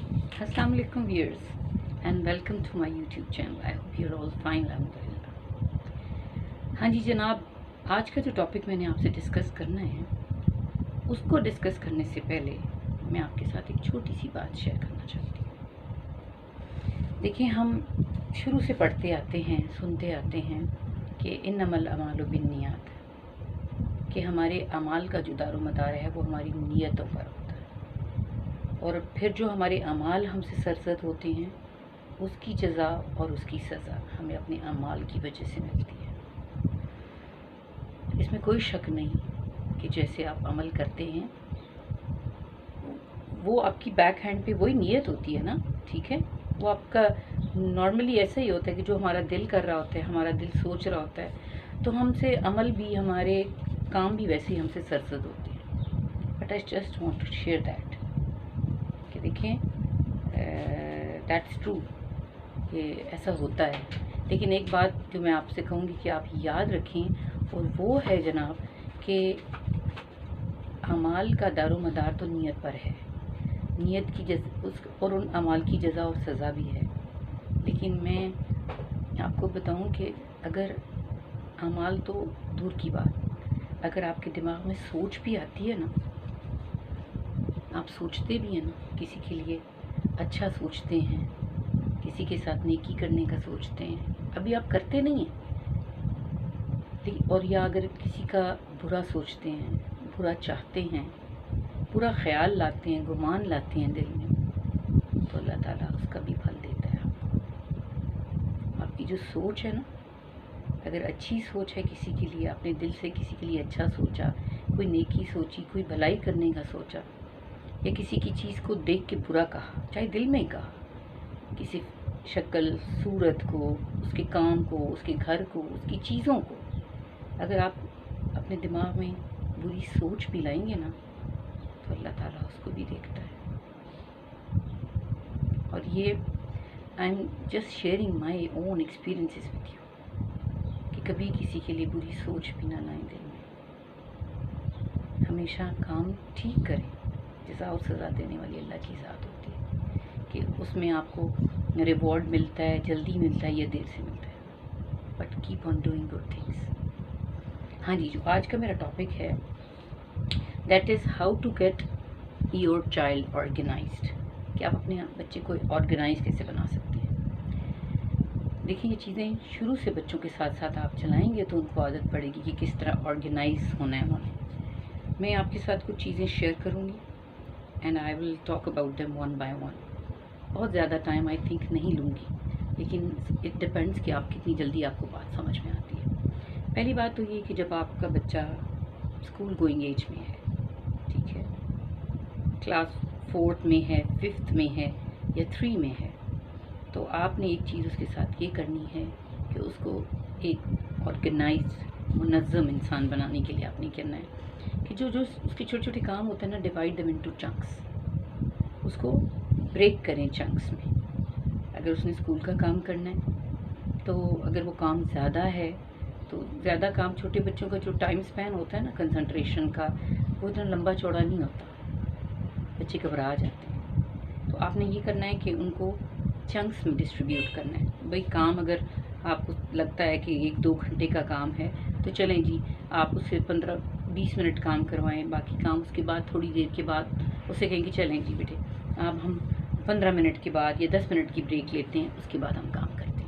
Assalamu alaikum viewers and welcome to my YouTube channel. I hope you're all fine. alhamdulillah। हाँ जी जनाब, आज का जो टॉपिक मैंने आपसे डिस्कस करना है उसको डिस्कस करने से पहले मैं आपके साथ एक छोटी सी बात शेयर करना चाहती हूँ। देखिए, हम शुरू से पढ़ते आते हैं, सुनते आते हैं कि इन्नमल अमालु बिन्नियात, कि हमारे अमाल का जो दारोमदार है वो हमारी नीयतों पर होता है, और फिर जो हमारे अमाल हमसे सरजद होते हैं उसकी जज़ा और उसकी सज़ा हमें अपने अमाल की वजह से मिलती है। इसमें कोई शक नहीं कि जैसे आप अमल करते हैं वो आपकी बैक हैंड पे वही नीयत होती है ना, ठीक है। वो आपका नॉर्मली ऐसा ही होता है कि जो हमारा दिल कर रहा होता है, हमारा दिल सोच रहा होता है, तो हमसे अमल भी, हमारे काम भी वैसे ही हमसे सरजद होते हैं। But I just want to share that कि देखें, दैट्स ट्रू कि ऐसा होता है। लेकिन एक बात जो मैं आपसे कहूँगी कि आप याद रखें, और वो है जनाब कि अमाल का दारोमदार तो नीयत पर है, नीयत की उस और उन अमाल की जज़ा और सज़ा भी है। लेकिन मैं आपको बताऊं कि अगर अमाल तो दूर की बात, अगर आपके दिमाग में सोच भी आती है ना, आप सोचते भी हैं ना, किसी के लिए अच्छा सोचते हैं, किसी के साथ नेकी करने का सोचते हैं, अभी आप करते नहीं हैं, और या अगर किसी का बुरा सोचते हैं, बुरा चाहते हैं, बुरा ख्याल लाते हैं, गुमान लाते हैं दिल में, तो अल्लाह ताला उसका भी फल देता है आपको। आपकी जो सोच है ना, अगर अच्छी सोच है किसी के लिए, आपने दिल से किसी के लिए अच्छा सोचा, कोई नेकी सोची, कोई भलाई करने का सोचा, या किसी की चीज़ को देख के बुरा कहा, चाहे दिल में ही कहा, किसी शक्ल सूरत को, उसके काम को, उसके घर को, उसकी चीज़ों को, अगर आप अपने दिमाग में बुरी सोच भी लाएंगे ना, तो अल्लाह ताला उसको भी देखता है। और ये I am just sharing my own experiences with you कि कभी किसी के लिए बुरी सोच भी ना लाएं दिल में। हमेशा काम ठीक करें, जज़ा और सज़ा देने वाली अल्लाह की ज़ात होती है कि उसमें आपको रिवॉर्ड मिलता है, जल्दी मिलता है या देर से मिलता है, but keep on doing good things. हाँ जी, जो आज का मेरा टॉपिक है that is how to get your child organised, कि आप अपने बच्चे को ऑर्गेनाइज कैसे बना सकते हैं। देखिए, ये चीज़ें शुरू से बच्चों के साथ साथ आप चलाएंगे तो उनको आदत पड़ेगी कि किस तरह ऑर्गेनाइज होना है उन्हें। मैं आपके साथ कुछ चीज़ें शेयर करूँगी and I will talk about them one by one. बहुत ज़्यादा टाइम आई थिंक नहीं लूँगी, लेकिन इट डिपेंड्स कि आप कितनी जल्दी आपको बात समझ में आती है। पहली बात तो ये कि जब आपका बच्चा स्कूल गोइंग एज में है, ठीक है, क्लास 4th में है, 5th में है या 3 में है, तो आपने एक चीज़ उसके साथ ये करनी है कि उसको एक ऑर्गेनाइज मुनज़्ज़म इंसान बनाने के लिए आपने करना है कि जो जो उसके छोटे छोटे काम होते हैं ना, डिवाइड देम इनटू चंक्स, उसको ब्रेक करें चंक्स में। अगर उसने स्कूल का काम करना है तो अगर वो काम ज़्यादा है तो ज़्यादा काम, छोटे बच्चों का जो टाइम स्पैन होता है ना कंसंट्रेशन का, वो इतना लंबा चौड़ा नहीं होता, बच्चे घबरा जाते हैं। तो आपने ये करना है कि उनको चंक्स में डिस्ट्रीब्यूट करना है। भाई काम अगर आपको लगता है कि 1-2 घंटे का काम है तो चलें जी, आप उससे 15-20 मिनट काम करवाएं, बाकी काम उसके बाद थोड़ी देर के बाद उसे कहेंगे चलें जी बेटे, अब हम 15 मिनट के बाद या 10 मिनट की ब्रेक लेते हैं, उसके बाद हम काम करते हैं।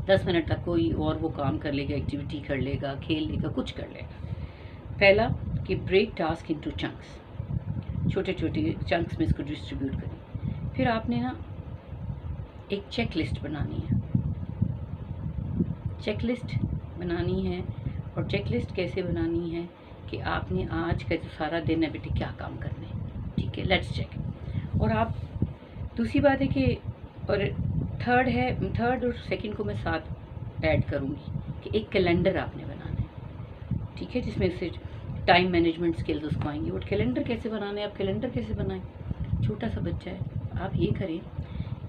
10 मिनट तक कोई और वो काम कर लेगा, एक्टिविटी कर लेगा, खेल लेगा, कुछ कर लेगा। पहला कि ब्रेक टास्क इनटू चंक्स, छोटे छोटे चंक्स में इसको डिस्ट्रीब्यूट करें। फिर आपने ना एक चेक लिस्ट बनानी है, चेक लिस्ट बनानी है। और चेक लिस्ट कैसे बनानी है कि आपने आज का जो सारा दिन है बेटे क्या काम करने हैं, ठीक है, लेट्स चेक। और आप दूसरी बात है कि, और थर्ड और सेकंड को मैं साथ ऐड करूँगी कि एक कैलेंडर आपने बनाना है, ठीक है, जिसमें से टाइम मैनेजमेंट स्किल्स उसको आएंगी। और कैलेंडर कैसे बनाना है, आप कैलेंडर कैसे बनाएं, छोटा सा बच्चा है, आप ये करें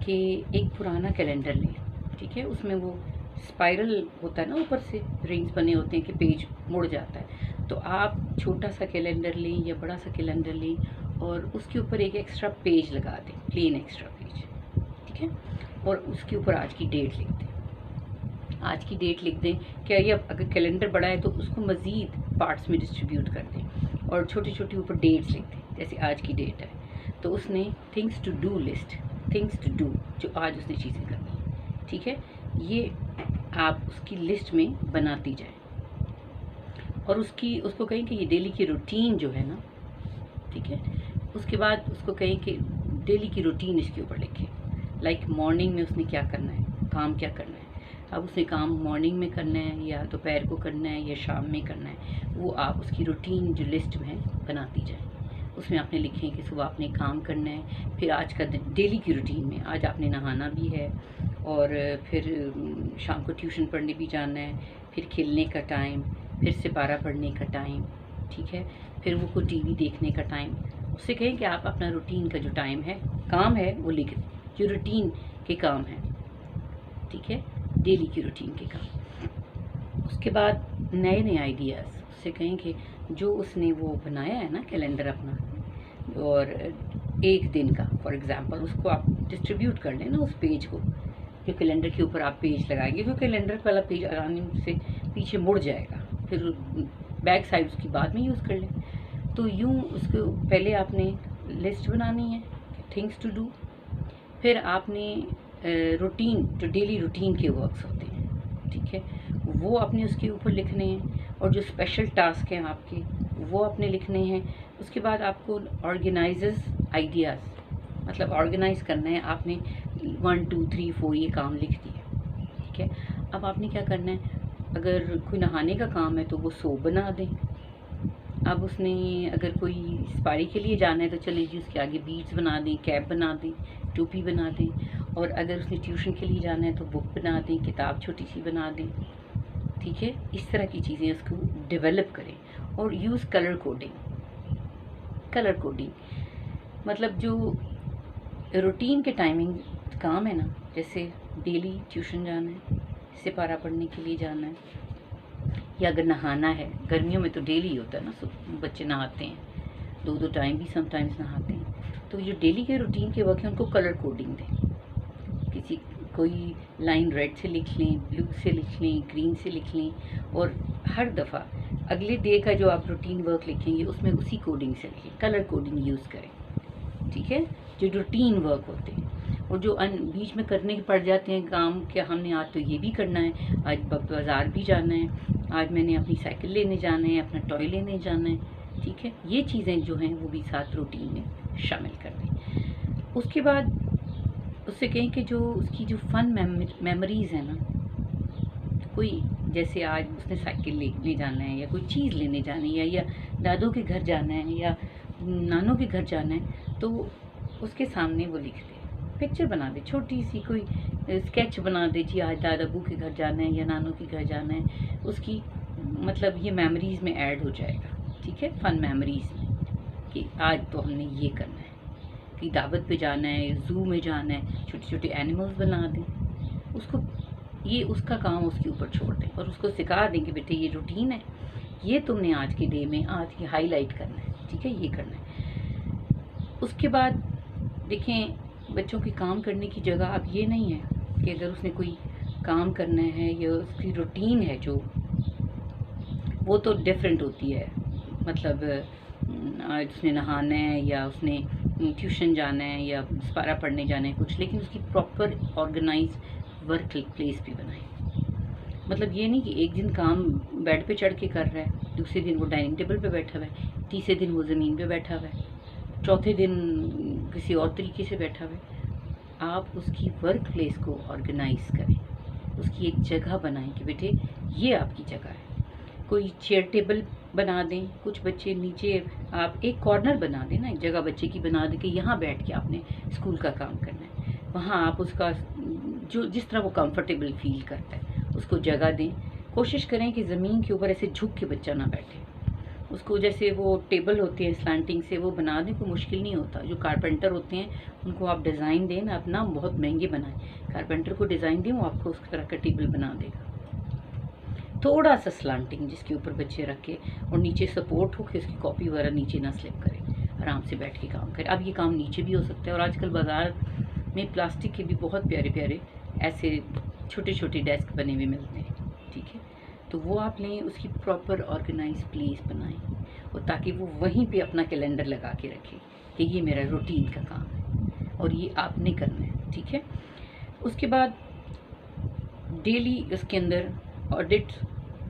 कि एक पुराना कैलेंडर लें, ठीक है, उसमें वो स्पाइरल होता है ना, ऊपर से रिंग्स बने होते हैं कि पेज मुड़ जाता है, तो आप छोटा सा कैलेंडर लें या बड़ा सा कैलेंडर लें और उसके ऊपर एक एक्स्ट्रा पेज लगा दें, प्लेन एक्स्ट्रा पेज, ठीक है। और उसके ऊपर आज की डेट लिख दें, आज की डेट लिख दें। क्या ये अगर कैलेंडर बड़ा है तो उसको मज़ीद पार्ट्स में डिस्ट्रीब्यूट कर दें और छोटी छोटी ऊपर डेट्स लिख दें। जैसे आज की डेट है तो उसने things to do list, things to do, जो आज उसने चीज़ें करनी है, ठीक है। ये आप उसकी लिस्ट में बनाती जाए और उसको कहें कि ये डेली की रूटीन जो है ना, ठीक है। उसके बाद उसको कहें कि डेली की रूटीन इसके ऊपर लिखे, लाइक मॉर्निंग में उसने क्या करना है, काम क्या करना है। अब उसने काम मॉर्निंग में करना है या दोपहर को करना है या शाम में करना है, वो आप उसकी रूटीन जो लिस्ट में बनाती जाए। उसमें आपने लिखें कि सुबह आपने काम करना है, फिर आज का डेली की रूटीन में आज आपने नहाना भी है और फिर शाम को ट्यूशन पढ़ने भी जाना है, फिर खेलने का टाइम, फिर सिपारा पढ़ने का टाइम, ठीक है, फिर वो को टीवी देखने का टाइम। उससे कहें कि आप अपना रूटीन का जो टाइम है, काम है, वो लिख दें, जो रूटीन के काम है, ठीक है, डेली की रूटीन के काम। उसके बाद नए नए आइडियाज़, उससे कहें कि जो उसने वो बनाया है ना कैलेंडर अपना, और एक दिन का फॉर एग्ज़ाम्पल, उसको आप डिस्ट्रीब्यूट कर लें ना उस पेज को, जो कैलेंडर के ऊपर आप पेज लगाएंगे, जो कैलेंडर वाला पेज आराम से पीछे मुड़ जाएगा, फिर बैक साइड उसकी बाद में यूज़ कर लें। तो यूँ उसको पहले आपने लिस्ट बनानी है, थिंग्स टू डू, फिर आपने रूटीन, जो डेली रूटीन के वर्क्स होते हैं, ठीक है, वो आपने उसके ऊपर लिखने हैं, और जो स्पेशल टास्क हैं आपके वो आपने लिखने हैं। उसके बाद आपको ऑर्गेनाइजर्स आइडियाज़, मतलब ऑर्गेनाइज करना है आपने, 1 2 3 4 ये काम लिख दिए, ठीक है। अब आपने क्या करना है, अगर कोई नहाने का काम है तो वो सोप बना दें। अब उसने अगर कोई सफारी के लिए जाना है तो चले जी उसके आगे बीड्स बना दें, कैप बना दें, टोपी बना दें। और अगर उसने ट्यूशन के लिए जाना है तो बुक बना दें, किताब छोटी सी बना दें, ठीक है। इस तरह की चीज़ें उसको डेवलप करें। और use colour coding, colour coding मतलब जो रूटीन के टाइमिंग काम है ना, जैसे डेली ट्यूशन जाना है, सिपारा पढ़ने के लिए जाना है, या अगर नहाना है, गर्मियों में तो डेली होता है ना, सब बच्चे नहाते हैं, 2 टाइम भी समटाइम्स नहाते हैं। तो जो डेली के रूटीन के वर्क हैं उनको कलर कोडिंग दें, कोई लाइन रेड से लिख लें, ब्लू से लिख लें, ग्रीन से लिख लें, और हर दफ़ा अगले डे का जो आप रूटीन वर्क लिखेंगे उसमें उसी कोडिंग से लिखें, कलर कोडिंग यूज़ करें, ठीक है, जो रूटीन वर्क होते हैं। और जो बीच में करने पड़ जाते हैं काम, क्या हमने आज तो ये भी करना है, आज बाज़ार भी जाना है, आज मैंने अपनी साइकिल लेने जाना है, अपना टॉय लेने जाना है, ठीक है, ये चीज़ें जो हैं वो भी साथ रूटीन में शामिल कर दें। उसके बाद उससे कहें कि जो उसकी जो फ़न मेमोरीज़ है ना, कोई जैसे आज उसने साइकिल लेने जाना है, या कोई चीज़ लेने जानी है, या दादों के घर जाना है, या नानों के घर जाना है, तो उसके सामने वो लिख दे, पिक्चर बना दे, छोटी सी कोई स्केच बना दे, जी आज दादा बू के घर जाना है या नानों के घर जाना है, उसकी मतलब ये मेमोरीज़ में ऐड हो जाएगा, ठीक है, फ़न मेमोरीज़ में, कि आज तो हमने ये करना है, कि दावत पे जाना है, ज़ू में जाना है, छोटे छोटे एनिमल्स बना दें, उसको ये उसका काम उसके ऊपर छोड़ दें, और उसको सिखा दें कि बेटे ये रूटीन है, ये तुमने आज के डे में आज ये हाईलाइट करना है, ठीक है, ये करना है। उसके बाद देखें, बच्चों के काम करने की जगह अब ये नहीं है कि अगर उसने कोई काम करना है या उसकी रूटीन है जो, वो तो डिफरेंट होती है, मतलब आज उसने नहाना है या उसने ट्यूशन जाना है या सिपारा पढ़ने जाना है कुछ, लेकिन उसकी प्रॉपर ऑर्गेनाइज वर्क प्लेस भी बनाए। मतलब ये नहीं कि एक दिन काम बेड पे चढ़ के कर रहा है, दूसरे दिन वो डाइनिंग टेबल पे बैठा हुआ है, तीसरे दिन वो ज़मीन पे बैठा हुआ है, चौथे दिन किसी और तरीके से बैठा हुआ है। आप उसकी वर्क प्लेस को ऑर्गेनाइज करें, उसकी एक जगह बनाएं कि बेटे ये आपकी जगह है। कोई चेयर टेबल बना दें, कुछ बच्चे नीचे आप एक कॉर्नर बना दें ना, एक जगह बच्चे की बना दें कि यहाँ बैठ के आपने स्कूल का काम करना है, वहाँ आप उसका जो जिस तरह वो कंफर्टेबल फील करता है उसको जगह दें। कोशिश करें कि ज़मीन के ऊपर ऐसे झुक के बच्चा ना बैठे, उसको जैसे वो टेबल होती है स्लैंटिंग से वो बना दें, कोई मुश्किल नहीं होता। जो कारपेंटर होते हैं उनको आप डिज़ाइन दें ना, अपना बहुत महंगे बनाएं, कारपेंटर को डिज़ाइन दें, वो आपको उस तरह का टेबल बना देगा। थोड़ा सा स्लैंटिंग जिसके ऊपर बच्चे रख के और नीचे सपोर्ट हो कि उसकी कॉपी वगैरह नीचे ना स्लिप करे, आराम से बैठ के काम करें। अब ये काम नीचे भी हो सकता है, और आजकल बाज़ार में प्लास्टिक के भी बहुत प्यारे प्यारे ऐसे छोटे छोटे डेस्क बने हुए मिलते हैं, ठीक है। तो वो आप लें, उसकी प्रॉपर ऑर्गेनाइज प्लेस बनाएं, और ताकि वो वहीं पे अपना कैलेंडर लगा के रखें कि ये मेरा रूटीन का काम है और ये आपने करना है, ठीक है। उसके बाद डेली उसके अंदर ऑडिट।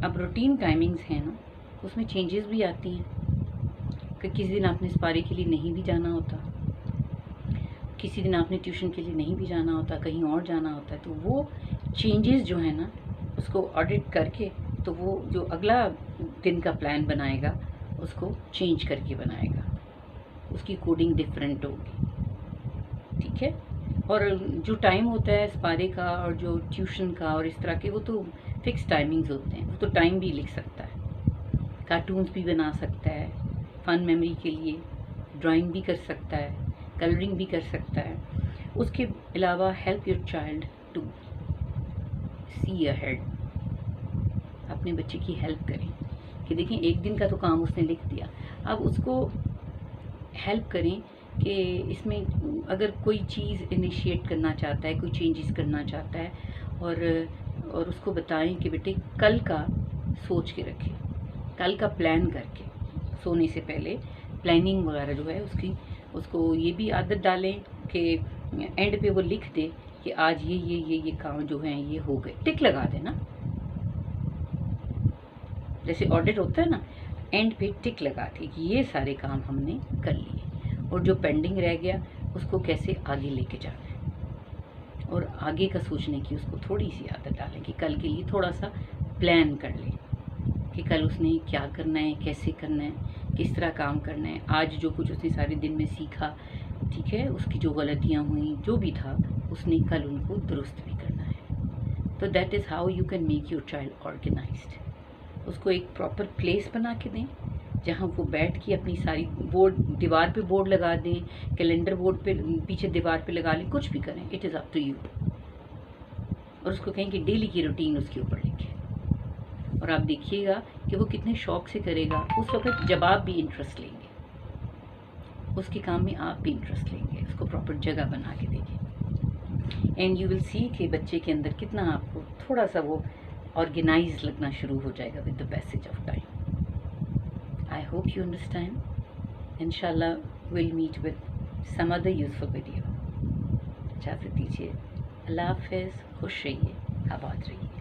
अब रूटीन टाइमिंग्स हैं ना, उसमें चेंजेस भी आती हैं कि किसी दिन आपने स्पारे के लिए नहीं भी जाना होता, किसी दिन आपने ट्यूशन के लिए नहीं भी जाना होता, कहीं और जाना होता है। तो वो चेंजेस जो है ना, उसको ऑडिट करके तो वो जो अगला दिन का प्लान बनाएगा उसको चेंज करके बनाएगा, उसकी कोडिंग डिफरेंट होगी, ठीक है। और जो टाइम होता है स्पारे का और जो ट्यूशन का और इस तरह के, वो तो फिक्स टाइमिंग्स होते हैं। वो तो टाइम भी लिख सकता है, कार्टून्स भी बना सकता है, फन मेमोरी के लिए ड्राइंग भी कर सकता है, कलरिंग भी कर सकता है। उसके अलावा help your child to see ahead. अपने बच्चे की हेल्प करें कि देखें एक दिन का तो काम उसने लिख दिया, अब उसको हेल्प करें कि इसमें अगर कोई चीज़ इनिशिएट करना चाहता है, कोई चेंजेस करना चाहता है, और उसको बताएं कि बेटे कल का सोच के रखें, कल का प्लान करके सोने से पहले प्लानिंग वगैरह जो है उसकी, उसको ये भी आदत डालें कि एंड पे वो लिख दे कि आज ये काम जो हैं ये हो गए, टिक लगा देना। जैसे ऑडिट होता है ना, एंड पे टिक लगा के कि ये सारे काम हमने कर लिए, और जो पेंडिंग रह गया उसको कैसे आगे लेके जाना है, और आगे का सोचने की उसको थोड़ी सी आदत डालें कि कल के लिए थोड़ा सा प्लान कर लें कि कल उसने क्या करना है, कैसे करना है, किस तरह काम करना है। आज जो कुछ उसने सारे दिन में सीखा, ठीक है, उसकी जो गलतियाँ हुई, जो भी था, उसने कल उनको दुरुस्त भी करना है। तो that is how you can make your child organised. उसको एक प्रॉपर प्लेस बना के दें जहाँ वो बैठ के अपनी सारी बोर्ड, दीवार पे बोर्ड लगा दें, कैलेंडर बोर्ड पे पीछे दीवार पे लगा लें, कुछ भी करें, it is up to you. और उसको कहें कि डेली की रूटीन उसके ऊपर लिखें, और आप देखिएगा कि वो कितने शौक से करेगा। उस वक्त जब आप भी इंटरेस्ट लेंगे उसके काम में, आप भी इंटरेस्ट लेंगे, उसको प्रॉपर जगह बना के देंगे, एंड यू विल सी कि बच्चे के अंदर कितना आपको थोड़ा सा वो ऑर्गेनाइज लगना शुरू हो जाएगा with the passage of time. I hope you understand. इंशाल्लाह will meet with some other useful video. इजाज़त दीजिए, अल्लाह हाफ़िज़, खुश रहिए, आबाद रहिए।